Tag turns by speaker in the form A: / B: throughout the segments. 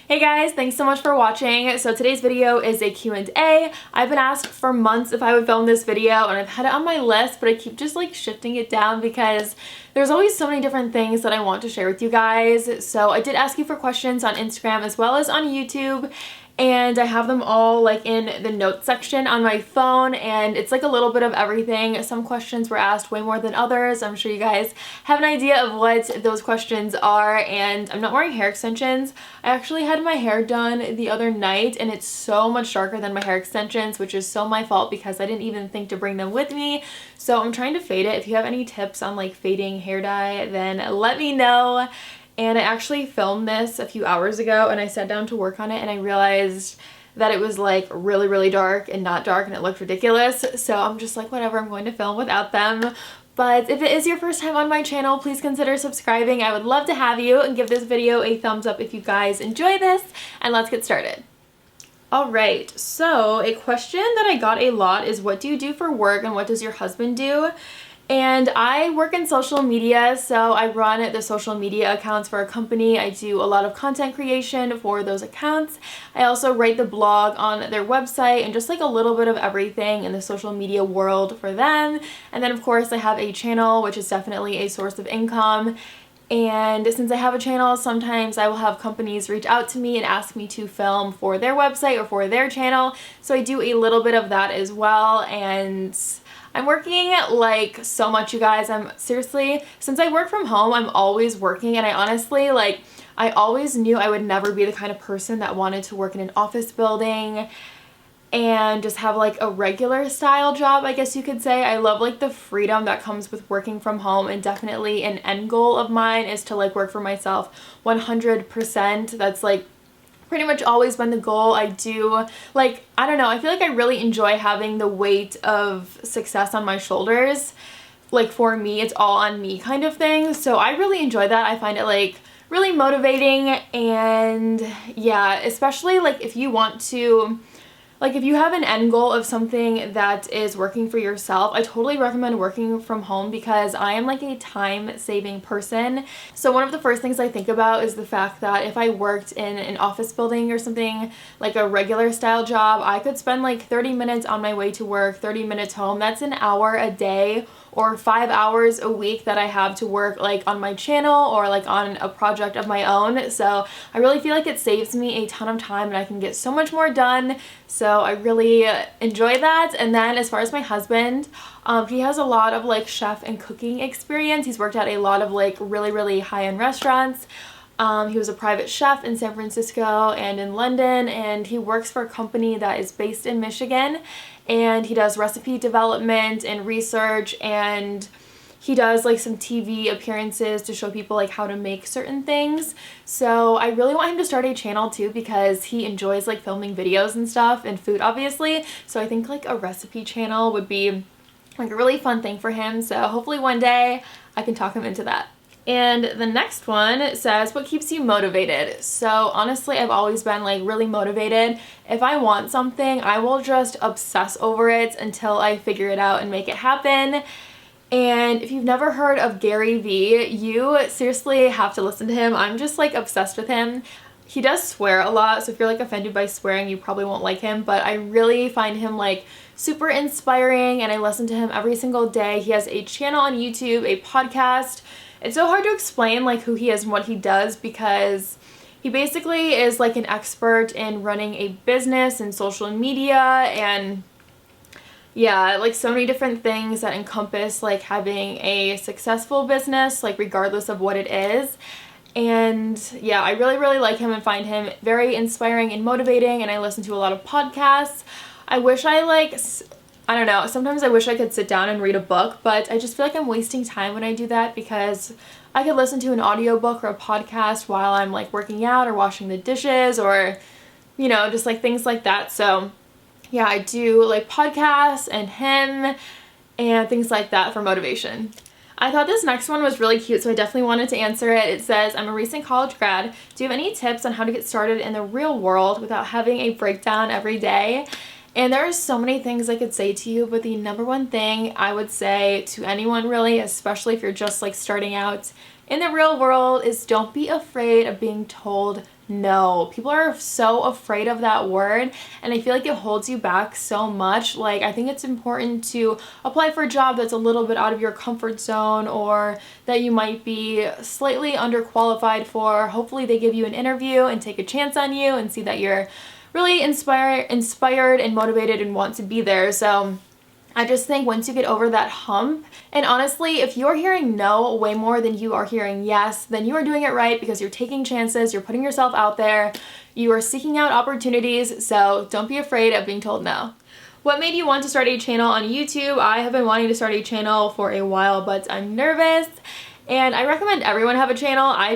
A: Hey guys, thanks so much for watching. So today's video is a Q&A. I've been asked for months if I would film this video and I've had it on my list, but I keep just like shifting it down because there's always so many different things that I want to share with you guys. So I did ask you for questions on Instagram as well as on YouTube, and I have them all like in the notes section on my phone, and it's like a little bit of everything. Some questions were asked way more than others. I'm sure you guys have an idea of what those questions are. And I'm not wearing hair extensions. I actually had my hair done the other night and it's so much darker than my hair extensions, which is so my fault because I didn't even think to bring them with me. So I'm trying to fade it. If you have any tips on like fading hair dye, then let me know. And I actually filmed this a few hours ago and I sat down to work on it and I realized that it was like really dark and not dark and it looked ridiculous. So I'm just like, whatever, I'm going to film without them. But if it is your first time on my channel, please consider subscribing. I would love to have you, and give this video a thumbs up if you guys enjoy this, and let's get started. Alright, so a question that I got a lot is, what do you do for work and what does your husband do? And I work in social media, so I run the social media accounts for a company. I do a lot of content creation for those accounts. I also write the blog on their website and just like a little bit of everything in the social media world for them. And then of course I have a channel, which is definitely a source of income. And since I have a channel, sometimes I will have companies reach out to me and ask me to film for their website or for their channel. So I do a little bit of that as well. And I'm working like so much, you guys. I'm seriously, since I work from home, I'm always working, and I honestly like, I always knew I would never be the kind of person that wanted to work in an office building and just have like a regular style job, I guess you could say. I love like the freedom that comes with working from home, and definitely an end goal of mine is to like work for myself 100%. That's like pretty much always been the goal. I do, like, I don't know, I feel like I really enjoy having the weight of success on my shoulders. Like for me, it's all on me kind of thing. So I really enjoy that. I find it like really motivating, and yeah, especially like if you want to, like if you have an end goal of something that is working for yourself, I totally recommend working from home because I am like a time-saving person. So one of the first things I think about is the fact that if I worked in an office building or something, like a regular style job, I could spend like 30 minutes on my way to work, 30 minutes home. That's an hour a day or 5 hours a week that I have to work like on my channel or like on a project of my own. So I really feel like it saves me a ton of time and I can get so much more done. So I really enjoy that. And then as far as my husband, he has a lot of like chef and cooking experience. He's worked at a lot of like really high-end restaurants. He was a private chef in San Francisco and in London, and he works for a company that is based in Michigan, and he does recipe development and research, and he does like some TV appearances to show people like how to make certain things. So I really want him to start a channel too because he enjoys like filming videos and stuff and food, obviously. So I think like a recipe channel would be like a really fun thing for him. So hopefully one day I can talk him into that. And the next one says, what keeps you motivated? So honestly, I've always been like really motivated. If I want something, I will just obsess over it until I figure it out and make it happen. And if you've never heard of Gary V, you seriously have to listen to him. I'm just like obsessed with him. He does swear a lot, so if you're like offended by swearing, you probably won't like him, but I really find him like super inspiring and I listen to him every single day. He has a channel on YouTube, a podcast. It's so hard to explain like who he is and what he does because he basically is like an expert in running a business and social media, and yeah, like so many different things that encompass like having a successful business, like regardless of what it is. And yeah, I really like him and find him very inspiring and motivating, and I listen to a lot of podcasts. I wish I don't know, sometimes I wish I could sit down and read a book, but I just feel like I'm wasting time when I do that because I could listen to an audiobook or a podcast while I'm like working out or washing the dishes or, you know, just like things like that. So yeah, I do like podcasts and him and things like that for motivation. I thought this next one was really cute, so I definitely wanted to answer it. It says, I'm a recent college grad. Do you have any tips on how to get started in the real world without having a breakdown every day? And there are so many things I could say to you, but the number one thing I would say to anyone really, especially if you're just like starting out in the real world, is don't be afraid of being told no. People are so afraid of that word, and I feel like it holds you back so much. Like, I think it's important to apply for a job that's a little bit out of your comfort zone, or that you might be slightly underqualified for. Hopefully they give you an interview and take a chance on you and see that you're really inspired and motivated and want to be there. So I just think once you get over that hump, and honestly, if you're hearing no way more than you are hearing yes, then you are doing it right, because you're taking chances, you're putting yourself out there, you are seeking out opportunities, so don't be afraid of being told no. What made you want to start a channel on YouTube? I have been wanting to start a channel for a while, but I'm nervous. And I recommend everyone have a channel. I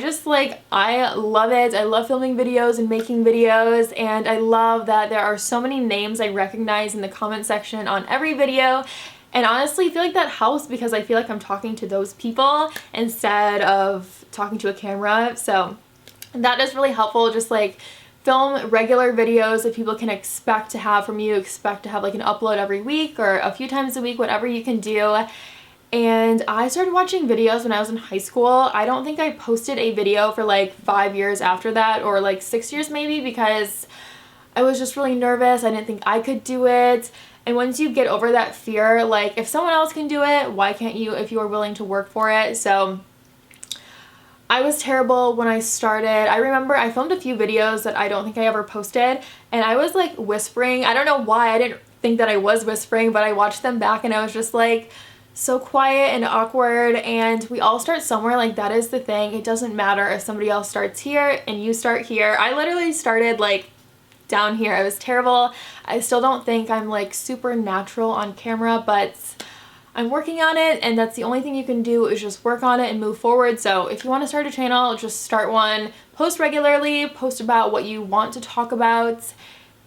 A: love it. I love filming videos and making videos, and I love that there are so many names I recognize in the comment section on every video. And honestly, I feel like that helps, because I feel like I'm talking to those people instead of talking to a camera. So that is really helpful. Just like film regular videos that people can expect to have from you, expect to have like an upload every week or a few times a week, whatever you can do. And I started watching videos when I was in high school. I don't think I posted a video for like 5 years after that, or like 6 years maybe, because I was just really nervous. I didn't think I could do it. And once you get over that fear, like, if someone else can do it, why can't you if you are willing to work for it? So I was terrible when I started. I remember I filmed a few videos that I don't think I ever posted, and I was like whispering. I don't know why. I didn't think that I was whispering, but I watched them back and I was just like so quiet and awkward. And we all start somewhere. Like, that is the thing. It doesn't matter if somebody else starts here and you start here. I literally started like down here. I was terrible. I still don't think I'm like super natural on camera, but I'm working on it, and that's the only thing you can do, is just work on it and move forward. So if you want to start a channel, just start one. Post regularly, post about what you want to talk about,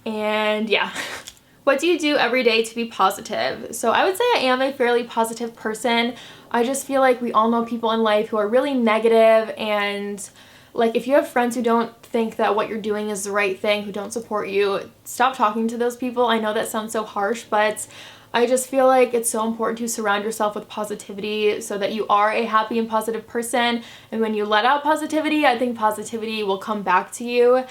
A: and yeah. What do you do every day to be positive? So I would say I am a fairly positive person. I just feel like we all know people in life who are really negative, and like, if you have friends who don't think that what you're doing is the right thing, who don't support you, stop talking to those people. I know that sounds so harsh, but I just feel like it's so important to surround yourself with positivity so that you are a happy and positive person. And when you let out positivity, I think positivity will come back to you.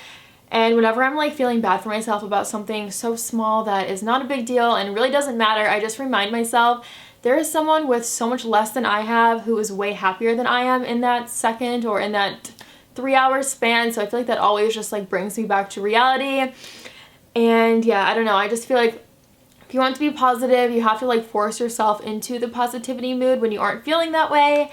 A: And whenever I'm like feeling bad for myself about something so small that is not a big deal and really doesn't matter, I just remind myself there is someone with so much less than I have who is way happier than I am in that second or in that 3-hour span. So I feel like that always just like brings me back to reality. And yeah, I don't know. I just feel like if you want to be positive, you have to like force yourself into the positivity mood when you aren't feeling that way,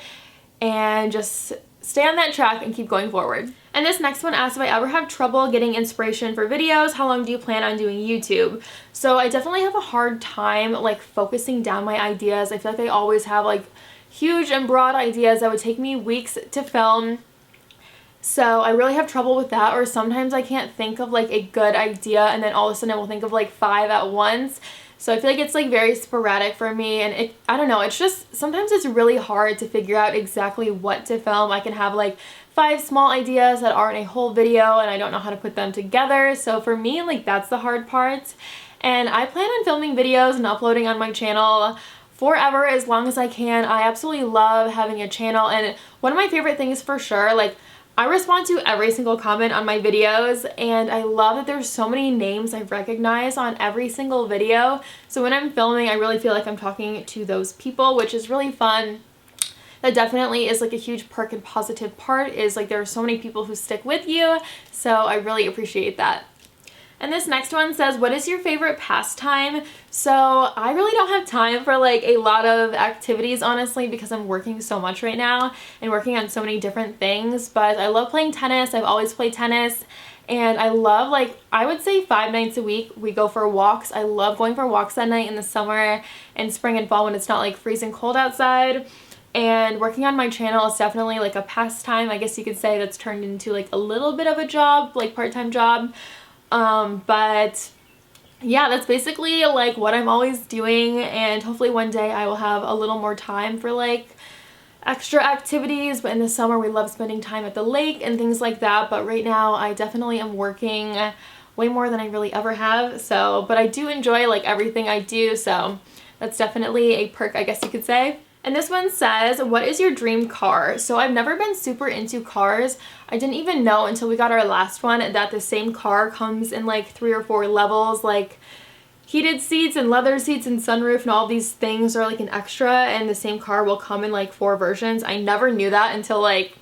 A: and just stay on that track and keep going forward. And this next one asks if I ever have trouble getting inspiration for videos, how long do you plan on doing YouTube? So I definitely have a hard time like focusing down my ideas. I feel like I always have like huge and broad ideas that would take me weeks to film. So I really have trouble with that, or sometimes I can't think of like a good idea and then all of a sudden I will think of like 5 at once. So I feel like it's like very sporadic for me, and I don't know, it's just sometimes it's really hard to figure out exactly what to film. I can have like 5 small ideas that aren't a whole video and I don't know how to put them together. So for me, like, that's the hard part. And I plan on filming videos and uploading on my channel forever, as long as I can. I absolutely love having a channel, and one of my favorite things for sure, like, I respond to every single comment on my videos, and I love that there's so many names I recognize on every single video. So when I'm filming, I really feel like I'm talking to those people, which is really fun. That definitely is like a huge perk and positive part, is like there are so many people who stick with you. So I really appreciate that. And this next one says, what is your favorite pastime? So I really don't have time for like a lot of activities, honestly, because I'm working so much right now and working on so many different things. But I love playing tennis. I've always played tennis. And I love, like, I would say 5 nights a week we go for walks. I love going for walks at night in the summer and spring and fall when it's not like freezing cold outside. And working on my channel is definitely like a pastime, I guess you could say, that's turned into like a little bit of a job, like part-time job. But yeah, that's basically like what I'm always doing, and hopefully one day I will have a little more time for like extra activities. But in the summer we love spending time at the lake and things like that. But right now I definitely am working way more than I really ever have. So, but I do enjoy like everything I do, so that's definitely a perk, I guess you could say. And this one says, what is your dream car? So I've never been super into cars. I didn't even know until we got our last one that the same car comes in like 3 or 4 levels, like heated seats and leather seats and sunroof and all these things are like an extra, and the same car will come in like 4 versions. I never knew that until like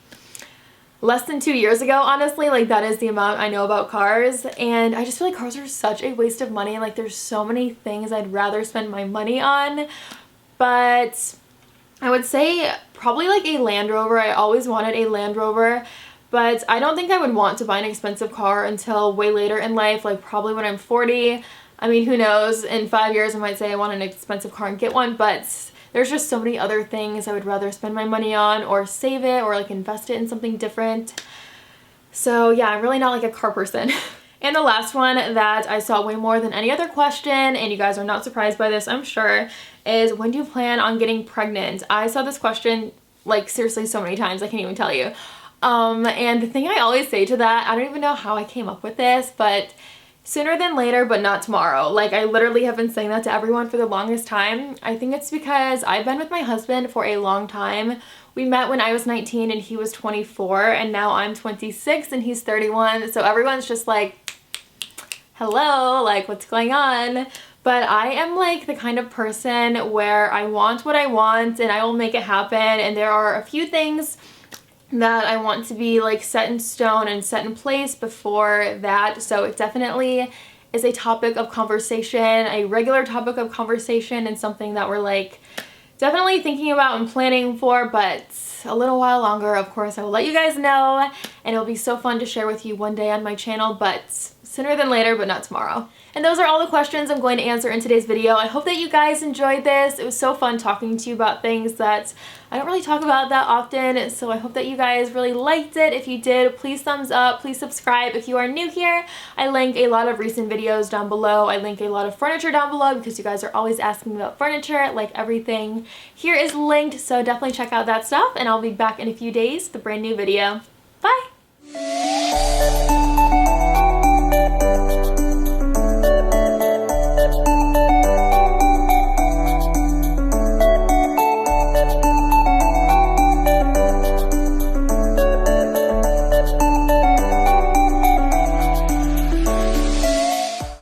A: less than 2 years ago, honestly. Like that is the amount I know about cars, and I just feel like cars are such a waste of money. Like there's so many things I'd rather spend my money on, but I would say probably like a Land Rover. I always wanted a Land Rover, but I don't think I would want to buy an expensive car until way later in life, like probably when I'm 40. I mean, who knows, in 5 years I might say I want an expensive car and get one, but there's just so many other things I would rather spend my money on or save it or like invest it in something different. So yeah, I'm really not like a car person. And the last one that I saw way more than any other question, and you guys are not surprised by this, I'm sure, is when do you plan on getting pregnant? I saw this question like seriously so many times, I can't even tell you. And the thing I always say to that, I don't even know how I came up with this, but sooner than later, but not tomorrow. Like I literally have been saying that to everyone for the longest time. I think it's because I've been with my husband for a long time. We met when I was 19 and he was 24, and now I'm 26 and he's 31. So everyone's just like, hello, like what's going on? But I am like the kind of person where I want what I want and I will make it happen, and there are a few things that I want to be like set in stone and set in place before that. So it definitely is a topic of conversation, a regular topic of conversation, and something that we're like definitely thinking about and planning for, but a little while longer. Of course, I will let you guys know, and it'll be so fun to share with you one day on my channel, but sooner than later, but not tomorrow. And those are all the questions I'm going to answer in today's video. I hope that you guys enjoyed this. It was so fun talking to you about things that I don't really talk about that often, so I hope that you guys really liked it. If you did, please thumbs up, please subscribe. If you are new here, I link a lot of recent videos down below. I link a lot of furniture down below because you guys are always asking about furniture. Like everything here is linked, so definitely check out that stuff, and I'll be back in a few days with a brand new video. Bye!